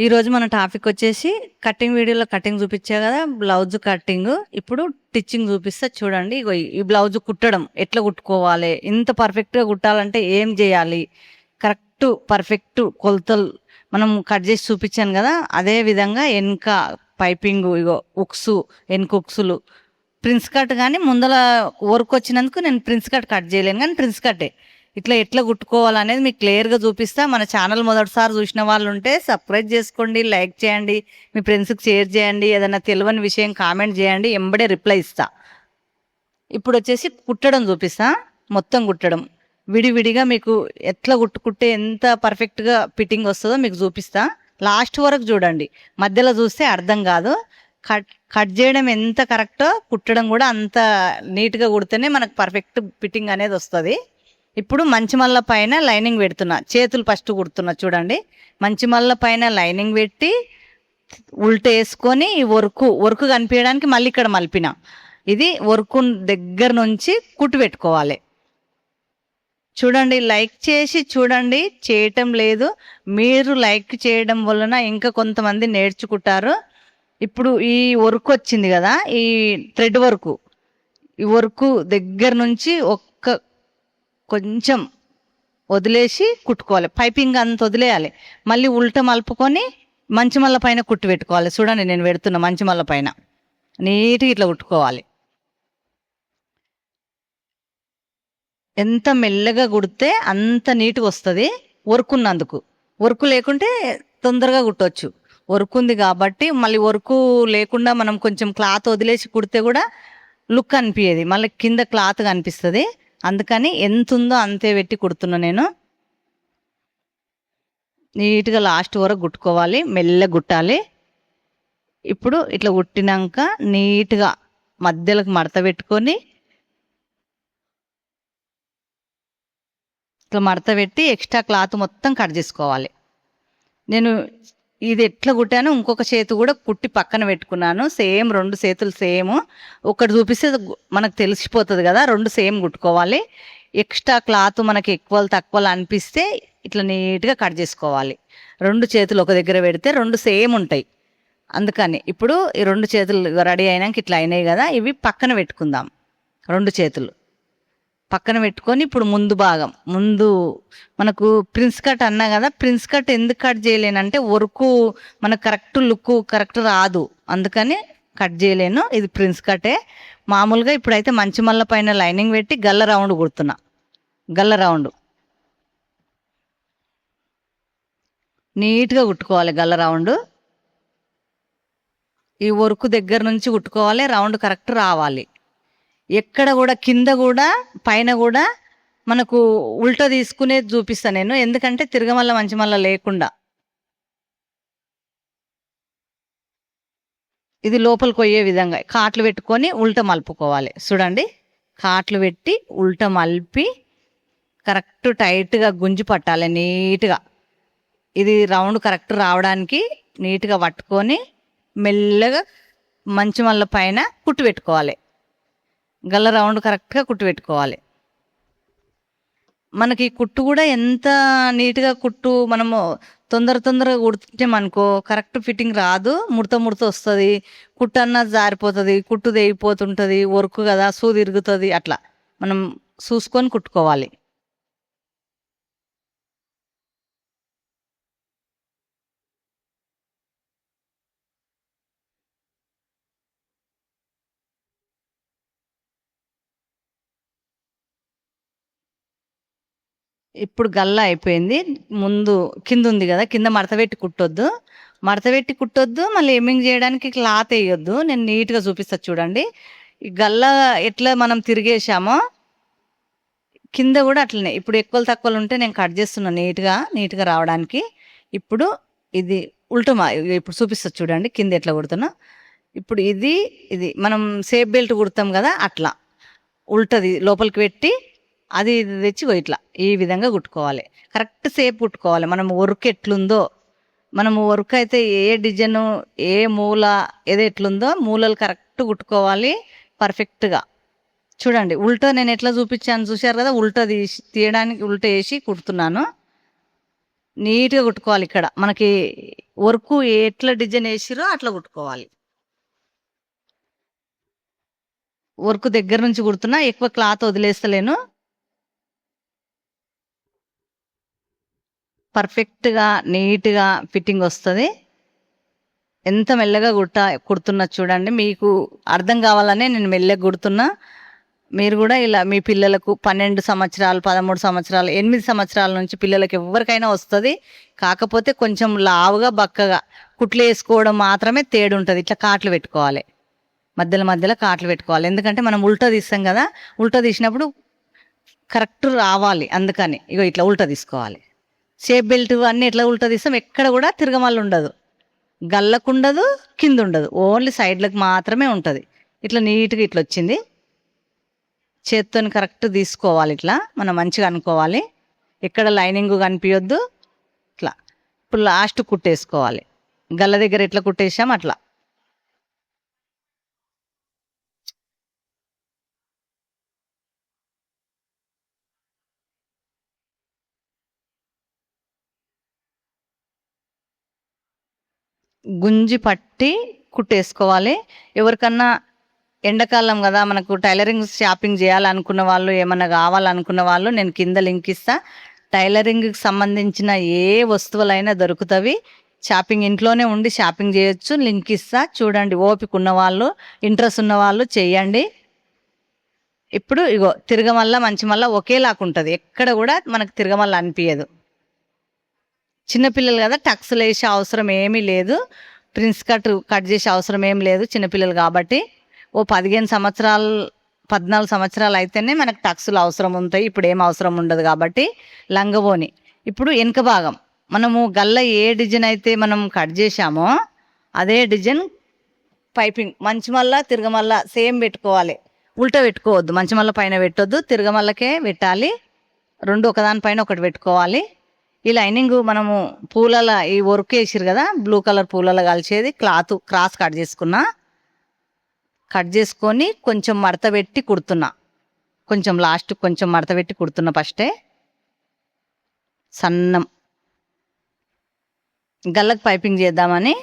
ఈరోజు మన టాపిక్ వచ్చేసి కటింగ్ వీడియోలో కటింగ్ చూపించా కదా, బ్లౌజ్ కటింగ్. ఇప్పుడు టిచ్చింగ్ చూపిస్తా చూడండి. ఇగో ఈ బ్లౌజ్ కుట్టడం ఎట్లా కుట్టుకోవాలి, ఇంత పర్ఫెక్ట్గా కుట్టాలంటే ఏం చేయాలి, కరెక్ట్ పర్ఫెక్ట్ కొలతలు మనం కట్ చేసి చూపించాను కదా, అదే విధంగా వెనక పైపింగ్, ఇగో ఉక్సు, వెనక ఉక్సులు, ప్రిన్స్ కట్. కానీ ముందల వర్క్ వచ్చినందుకు నేను ప్రిన్స్ కట్ చేయలేను, కానీ ప్రిన్స్ కట్టే ఇట్లా ఎట్లా కుట్టుకోవాలనేది మీకు క్లియర్గా చూపిస్తా. మన ఛానల్ మొదటిసారి చూసిన వాళ్ళు ఉంటే సబ్స్క్రైబ్ చేసుకోండి, లైక్ చేయండి, మీ ఫ్రెండ్స్కి షేర్ చేయండి, ఏదైనా తెలియని విషయం కామెంట్ చేయండి, ఎంబడే రిప్లై ఇస్తా. ఇప్పుడు వచ్చేసి కుట్టడం చూపిస్తా, మొత్తం కుట్టడం విడివిడిగా మీకు ఎట్లా కుట్టుకుంటే ఎంత పర్ఫెక్ట్గా ఫిట్టింగ్ వస్తుందో మీకు చూపిస్తా. లాస్ట్ వరకు చూడండి, మధ్యలో చూస్తే అర్థం కాదు. కట్ చేయడం ఎంత కరెక్టో కుట్టడం కూడా అంత నీట్గా కుడితేనే మనకు పర్ఫెక్ట్ ఫిట్టింగ్ అనేది వస్తుంది. ఇప్పుడు మంచి మల్ల పైన లైనింగ్ పెడుతున్నా, చేతులు ఫస్ట్ కుడుతున్నా చూడండి. మంచి మల్ల పైన లైనింగ్ పెట్టి ఉల్టా వేసుకొని ఈ వర్క్ కనిపించడానికి మళ్ళీ ఇక్కడ మలిపిన. ఇది వర్క్ దగ్గర నుంచి కుట్టు పెట్టుకోవాలి. చూడండి, లైక్ చేసి చూడండి, చేయటం లేదు. మీరు లైక్ చేయడం వలన ఇంకా కొంతమంది నేర్చుకుంటారు. ఇప్పుడు ఈ వర్క్ వచ్చింది కదా, ఈ థ్రెడ్ వర్క్, ఈ వర్క్ దగ్గర నుంచి కొంచెం వదిలేసి కుట్టుకోవాలి. పైపింగ్ అంత వదిలేయాలి. మళ్ళీ ఉల్టా మలుపుకొని మంచి మల్ల పైన కుట్టు పెట్టుకోవాలి. చూడండి, నేను పెడుతున్నా మంచి మల్ల పైన నీట్గా ఇట్లా కుట్టుకోవాలి. ఎంత మెల్లగా కుడితే అంత నీట్గా వస్తుంది. వర్క్ ఉన్నందుకు, వర్క్ లేకుంటే తొందరగా కుట్టవచ్చు. వర్క్ ఉంది కాబట్టి మళ్ళీ వర్క్ లేకుండా మనం కొంచెం క్లాత్ వదిలేసి కుడితే కూడా లుక్ అనిపించేది, మళ్ళీ కింద క్లాత్ కనిపిస్తుంది. అందుకని ఎంత ఉందో అంతే పెట్టి కుడుతున్నా నేను. నీట్గా లాస్ట్ వరకు కుట్టుకోవాలి, మెల్లగా కుట్టాలి. ఇప్పుడు ఇట్లా కుట్టినాక నీట్గా మధ్యలోకి మడత పెట్టుకొని ఇట్లా మడత పెట్టి ఎక్స్ట్రా క్లాత్ మొత్తం కట్ చేసుకోవాలి. నేను ఇది ఎట్లా కుట్టాను, ఇంకొక చేతి కూడా కుట్టి పక్కన పెట్టుకున్నాను. సేమ్ రెండు చేతులు సేమ్, ఒకటి చూపిస్తే మనకు తెలిసిపోతుంది కదా. రెండు సేమ్ కుట్టుకోవాలి. ఎక్స్ట్రా క్లాత్ మనకి ఎక్కువ తక్కువ అనిపిస్తే ఇట్లా నీట్గా కట్ చేసుకోవాలి. రెండు చేతులు ఒక దగ్గర పెడితే రెండు సేమ్ ఉంటాయి. అందుకని ఇప్పుడు ఈ రెండు చేతులు రెడీ అయినాక ఇట్లా అయినాయి కదా, ఇవి పక్కన పెట్టుకుందాం. రెండు చేతులు పక్కన పెట్టుకొని ఇప్పుడు ముందు భాగం, ముందు మనకు ప్రిన్స్ కట్ అన్నా కదా, ప్రిన్స్ కట్ ఎందుకు కట్ చేయలేనంటే వర్క్ మనకు కరెక్ట్ లుక్ కరెక్ట్ రాదు, అందుకని కట్ చేయలేను. ఇది ప్రిన్స్ కటే మామూలుగా. ఇప్పుడైతే మంచి మల్ల పైన లైనింగ్ పెట్టి గల్ల రౌండ్ కుడుతున్నా. గల్ల రౌండ్ నీట్గా కుట్టుకోవాలి. గల్ల రౌండ్ ఈ వర్క్ దగ్గర నుంచి కుట్టుకోవాలి. రౌండ్ కరెక్ట్ రావాలి. ఎక్కడ కూడా కింద కూడా పైన కూడా మనకు ఉల్టా తీసుకునేది చూపిస్తాను నేను, ఎందుకంటే తిరగమల్ల మంచి మల్ల లేకుండా. ఇది లోపలికి పోయే విధంగా కాట్లు పెట్టుకొని ఉల్టా మలుపుకోవాలి. చూడండి, కాట్లు పెట్టి ఉల్టా మలిపి కరెక్ట్ టైట్గా గుంజి పట్టాలి నీట్గా. ఇది రౌండ్ కరెక్ట్ రావడానికి నీట్గా పట్టుకొని మెల్లగా మంచి మల్ల పైన కుట్టు పెట్టుకోవాలి. గల్ల రౌండ్ కరెక్ట్గా కుట్టు పెట్టుకోవాలి. మనకి కుట్టు కూడా ఎంత నీట్గా కుట్టు మనము తొందరగా కుట్టామనుకో కరెక్ట్ ఫిట్టింగ్ రాదు, ముడత వస్తుంది, కుట్టు అన్నది జారిపోతుంది, కుట్టు తెగిపోతుంటుంది, వర్క్ కదా సూది ఇరుగుతుంది. అట్లా మనం చూసుకొని కుట్టుకోవాలి. ఇప్పుడు గల్ల అయిపోయింది. ముందు కింద ఉంది కదా, కింద మడతపెట్టి కుట్టొద్దు, మళ్ళీ ఎమ్మింగ్ చేయడానికి క్లాత్ వేయొద్దు. నేను నీట్గా చూపిస్తా చూడండి. ఈ గల్ల ఎట్లా మనం తిరిగేసామో కింద కూడా అట్లనే. ఇప్పుడు ఎక్కువ తక్కువలు ఉంటే నేను కట్ చేస్తున్నా నీట్గా రావడానికి. ఇప్పుడు ఇది ఉల్టమా, ఇప్పుడు చూపిస్తా చూడండి కింద ఎట్లా కుడుతున్నా. ఇప్పుడు ఇది మనం సేఫ్ బెల్ట్ కుడతాం కదా, అట్లా ఉల్టది లోపలికి పెట్టి అది తెచ్చి ఇట్లా ఈ విధంగా కుట్టుకోవాలి. కరెక్ట్ సేపు కుట్టుకోవాలి. మనం వర్క్ ఎట్లుందో, మనము వర్క్ అయితే ఏ డిజైను ఏ మూల ఏదో ఎట్లుందో మూలలు కరెక్ట్ కుట్టుకోవాలి పర్ఫెక్ట్గా. చూడండి, ఉల్టా నేను ఎట్లా చూపించాను చూశారు కదా, ఉల్టా తీయడానికి ఉల్టా వేసి కుడుతున్నాను. నీట్గా కుట్టుకోవాలి. ఇక్కడ మనకి వర్క్ ఎట్లా డిజైన్ వేసిరో అట్లా కుట్టుకోవాలి. వర్క్ దగ్గర నుంచి కుడుతున్నా, ఎక్కువ క్లాత్ వదిలేస్తలేను. పర్ఫెక్ట్గా నీట్గా ఫిట్టింగ్ వస్తుంది. ఎంత మెల్లగా కుడుతున్నా చూడండి. మీకు అర్థం కావాలనే నేను మెల్లగా కుడుతున్నా. మీరు కూడా ఇలా మీ పిల్లలకు 12 సంవత్సరాలు, 13 సంవత్సరాలు, 8 సంవత్సరాల నుంచి పిల్లలకి ఎవరికైనా వస్తుంది. కాకపోతే కొంచెం లావుగా బక్కగా కుట్లు వేసుకోవడం మాత్రమే తేడు ఉంటుంది. ఇట్లా కాట్లు పెట్టుకోవాలి, మధ్యలో మధ్యలో కాట్లు పెట్టుకోవాలి. ఎందుకంటే మనం ఉల్టా తీస్తాం కదా, ఉల్టా తీసినప్పుడు కరెక్ట్ రావాలి. అందుకని ఇగో ఇట్లా ఉల్టా తీసుకోవాలి. షేప్ బెల్ట్ అన్నీ ఎట్లా ఉల్టా తీస్తాం, ఎక్కడ కూడా తిరగమల్లు ఉండదు, గల్లకు ఉండదు, కింద ఉండదు, ఓన్లీ సైడ్లకు మాత్రమే ఉంటుంది. ఇట్లా నీట్గా ఇట్లా వచ్చింది. చేత్తో కరెక్ట్ తీసుకోవాలి. ఇట్లా మనం మంచిగా అనుకోవాలి, ఎక్కడ లైనింగ్ కనిపించొద్దు. ఇట్లా ఇప్పుడు లాస్ట్ కుట్టేసుకోవాలి. గల్ల దగ్గర ఎట్లా కుట్టేసాం అట్లా. గుంజి పట్టి కుట్టేసుకోవాలి. ఎవరికన్నా ఎండాకాలం కదా, మనకు టైలరింగ్ షాపింగ్ చేయాలనుకున్న వాళ్ళు, ఏమన్నా కావాలనుకున్న వాళ్ళు నేను కింద లింక్ ఇస్తా. టైలరింగ్కి సంబంధించిన ఏ వస్తువులైనా దొరుకుతాయి. షాపింగ్ ఇంట్లోనే ఉండి షాపింగ్ చేయొచ్చు. లింక్ ఇస్తా, చూడండి. ఓపిక ఉన్నవాళ్ళు, ఇంట్రెస్ట్ ఉన్నవాళ్ళు చెయ్యండి. ఇప్పుడు ఇగో తిరగమల్ల మంచిమల్ల ఒకేలాగా ఎక్కడ కూడా మనకు తిరగమల్ల అనిపించదు. చిన్నపిల్లలు కదా, టక్స్లు వేసే అవసరం ఏమీ లేదు, ప్రిన్స్ కట్ చేసే అవసరం ఏం లేదు. చిన్నపిల్లలు కాబట్టి ఓ 15 సంవత్సరాలు 14 సంవత్సరాలు అయితేనే మనకు టక్స్లు అవసరం ఉంటాయి. ఇప్పుడు ఏం అవసరం ఉండదు కాబట్టి లంగవోని. ఇప్పుడు వెనుక భాగం మనము గల్ల ఏ డిజైన్ అయితే మనం కట్ చేసామో అదే డిజైన్ పైపింగ్ మంచిమల్ల తిరగమల్ల సేమ్ పెట్టుకోవాలి. ఉల్టా పెట్టుకోవద్దు, మంచిమల్ల పైన పెట్టొద్దు, తిరగమల్లకే పెట్టాలి. రెండు ఒకదానిపైన ఒకటి పెట్టుకోవాలి. ఈ లైనింగ్ మనము పూలల ఈ వర్క్ వేసిరు కదా, బ్లూ కలర్ పూలలో కలిసేది క్లాత్ క్రాస్ కట్ చేసుకొని కొంచెం మడత పెట్టి కుడుతున్నా. కొంచెం లాస్ట్ కొంచెం మడత పెట్టి కుడుతున్నా. ఫస్టే సన్నం గల్లకు పైపింగ్ చేద్దామని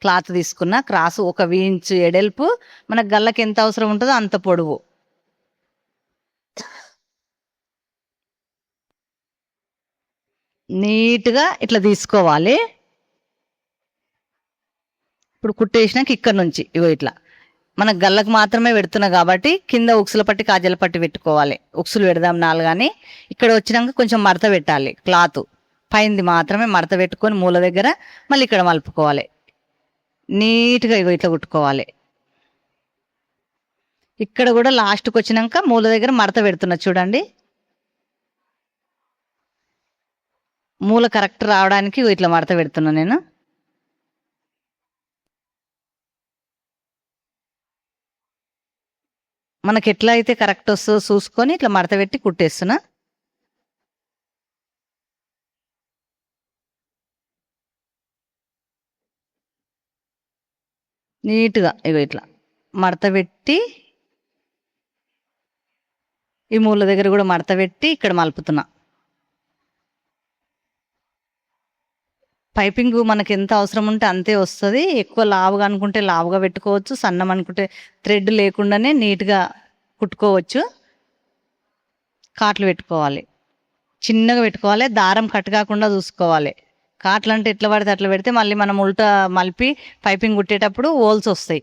క్లాత్ తీసుకున్నా. క్రాసు 1 ఇంచు ఎడల్పు, మనకు గల్లకు ఎంత అవసరం ఉంటుందో అంత పొడవు. నీట్గా ఇట్లా తీసుకోవాలి. ఇప్పుడు కుట్టేసినాక ఇక్కడ నుంచి ఇగో ఇట్లా మన గల్లకు మాత్రమే పెడుతున్నా కాబట్టి కింద ఉక్సుల పట్టి కాజల పట్టి పెట్టుకోవాలి. ఉక్సులు పెడదాం 4 కానీ ఇక్కడ వచ్చినాక కొంచెం మడత పెట్టాలి. క్లాత్ పైంది మాత్రమే మడత పెట్టుకొని మూల దగ్గర మళ్ళీ ఇక్కడ మలుపుకోవాలి. నీట్గా ఇగో ఇట్లా కుట్టుకోవాలి. ఇక్కడ కూడా లాస్ట్కి వచ్చినాక మూల దగ్గర మడత పెడుతున్నా చూడండి. మూల కరెక్ట్ రావడానికి ఇట్లా మడత పెడుతున్నా నేను. మనకి ఎట్లా అయితే కరెక్ట్ వస్తుందో చూసుకొని ఇట్లా మడత పెట్టి కుట్టేస్తున్నా. నీట్గా ఇగో ఇట్లా మడత పెట్టి ఈ మూల దగ్గర కూడా మడత పెట్టి ఇక్కడ మలుపుతున్నా. పైపింగ్ మనకి ఎంత అవసరం ఉంటే అంతే వస్తుంది. ఎక్కువ లావుగా అనుకుంటే లావుగా పెట్టుకోవచ్చు, సన్నం అనుకుంటే థ్రెడ్ లేకుండానే నీట్గా కుట్టుకోవచ్చు. కాట్లు పెట్టుకోవాలి, చిన్నగా పెట్టుకోవాలి. దారం కట్ కాకుండా చూసుకోవాలి. కాట్లు అంటే ఎట్లా పడితే అట్లా పెడితే మళ్ళీ మనం ఉల్టా మలిపి పైపింగ్ కుట్టేటప్పుడు హోల్స్ వస్తాయి.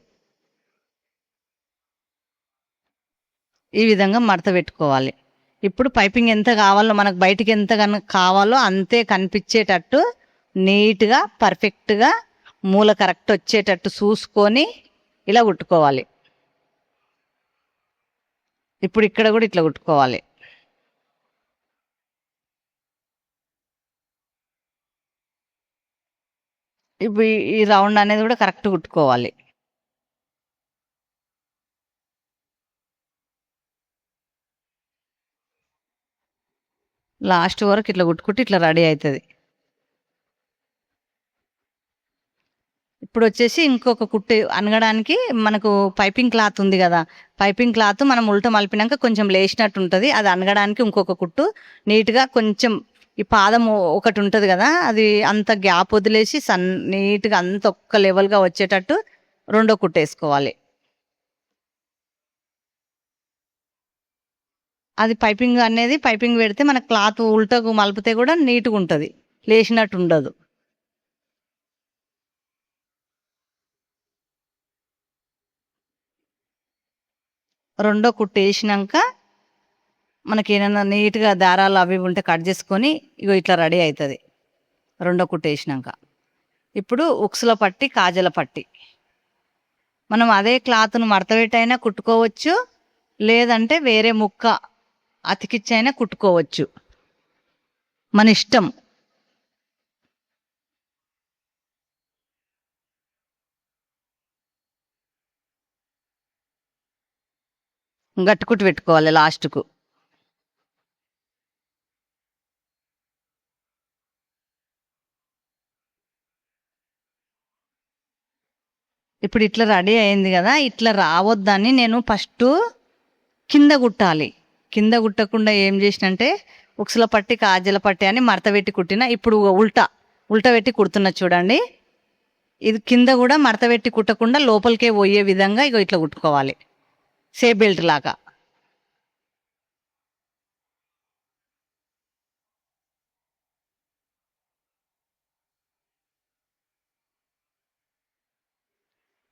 ఈ విధంగా మడత పెట్టుకోవాలి. ఇప్పుడు పైపింగ్ ఎంత కావాలో మనకు బయటికి ఎంత కావాలో అంతే కనిపించేటట్టు నీట్గా పర్ఫెక్ట్గా మూల కరెక్ట్ వచ్చేటట్టు చూసుకొని ఇలా కుట్టుకోవాలి. ఇప్పుడు ఇక్కడ కూడా ఇట్లా కుట్టుకోవాలి. ఇప్పుడు ఈ రౌండ్ అనేది కూడా కరెక్ట్ కుట్టుకోవాలి. లాస్ట్ వరకు ఇట్లా కుట్టుకుంటే ఇట్లా రెడీ అవుతుంది. ఇప్పుడు వచ్చేసి ఇంకొక కుట్టు అనగడానికి మనకు పైపింగ్ క్లాత్ ఉంది కదా, పైపింగ్ క్లాత్ మనం ఉల్టా మలిపినాక కొంచెం లేచినట్టు ఉంటుంది. అది అనగడానికి ఇంకొక కుట్టు నీట్గా కొంచెం ఈ పాదం ఒకటి ఉంటుంది కదా, అది అంత గ్యాప్ వదిలేసి నీట్గా అంత ఒక్క లెవెల్గా వచ్చేటట్టు రెండో కుట్టేసుకోవాలి. అది పైపింగ్ పెడితే మన క్లాత్ ఉల్టకు మలిపితే కూడా నీట్గా ఉంటుంది, లేచినట్టు ఉండదు. రెండో కుట్టు వేసినాక మనకి ఏమైనా నీట్గా దారాలు అవి ఉంటే కట్ చేసుకొని ఇగో ఇట్లా రెడీ అవుతుంది రెండో కుట్టు వేసినాక. ఇప్పుడు ఉక్సుల పట్టి, కాజల పట్టి మనం అదే క్లాత్ను మడతపెట్టైనా కుట్టుకోవచ్చు, లేదంటే వేరే ముక్క అతికిచ్చైనా కుట్టుకోవచ్చు, మన ఇష్టం. గట్టుకుట్టు పెట్టుకోవాలి లాస్ట్కు. ఇప్పుడు ఇట్లా రెడీ అయింది కదా, ఇట్లా రావద్దని నేను ఫస్ట్ కింద కుట్టాలి. కింద కుట్టకుండా ఏం చేసినంటే ఉక్సుల పట్టి, కాజల పట్టి అని మడత పెట్టి కుట్టిన. ఇప్పుడు ఉల్టా పెట్టి కుడుతున్నా చూడండి. ఇది కింద కూడా మడత పెట్టి కుట్టకుండా లోపలికే పోయే విధంగా ఇగో ఇట్లా కుట్టుకోవాలి, సేఫ్ బెల్ట్ లాగా.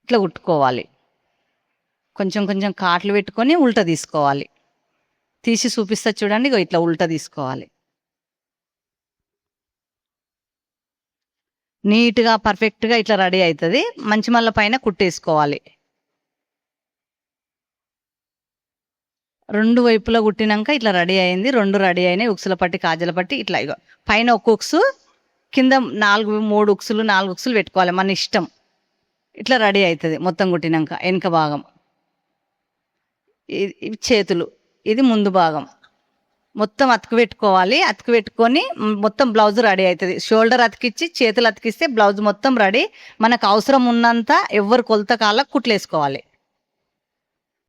ఇట్లా కుట్టుకోవాలి. కొంచెం కొంచెం కాట్లు పెట్టుకొని ఉల్టా తీసుకోవాలి. తీసి చూపిస్తా చూడండి. ఇగో ఇట్లా ఉల్టా తీసుకోవాలి. నీట్గా పర్ఫెక్ట్గా ఇట్లా రెడీ అవుతుంది. మంచి మళ్ళీ పైన కుట్టేసుకోవాలి. రెండు వైపులా కుట్టినాక ఇట్లా రెడీ అయింది. రెండు రెడీ అయినాయి, ఉక్సుల పట్టి, కాజల పట్టి. ఇట్లా ఇగో పైన ఒక ఉక్సు, కింద 3 ఉక్సులు 4 ఉక్సులు పెట్టుకోవాలి, మన ఇష్టం. ఇట్లా రెడీ అవుతుంది మొత్తం కుట్టినాక. వెనుక భాగం ఇవి చేతులు, ఇది ముందు భాగం మొత్తం అతుకు పెట్టుకోవాలి. అతుకు పెట్టుకొని మొత్తం బ్లౌజ్ రెడీ అవుతుంది. షోల్డర్ అతికిచ్చి చేతులు అతికిస్తే బ్లౌజ్ మొత్తం రెడీ. మనకు అవసరం ఉన్నంత ఎవరు కొలత కాళ్ళకు కుట్లేసుకోవాలి.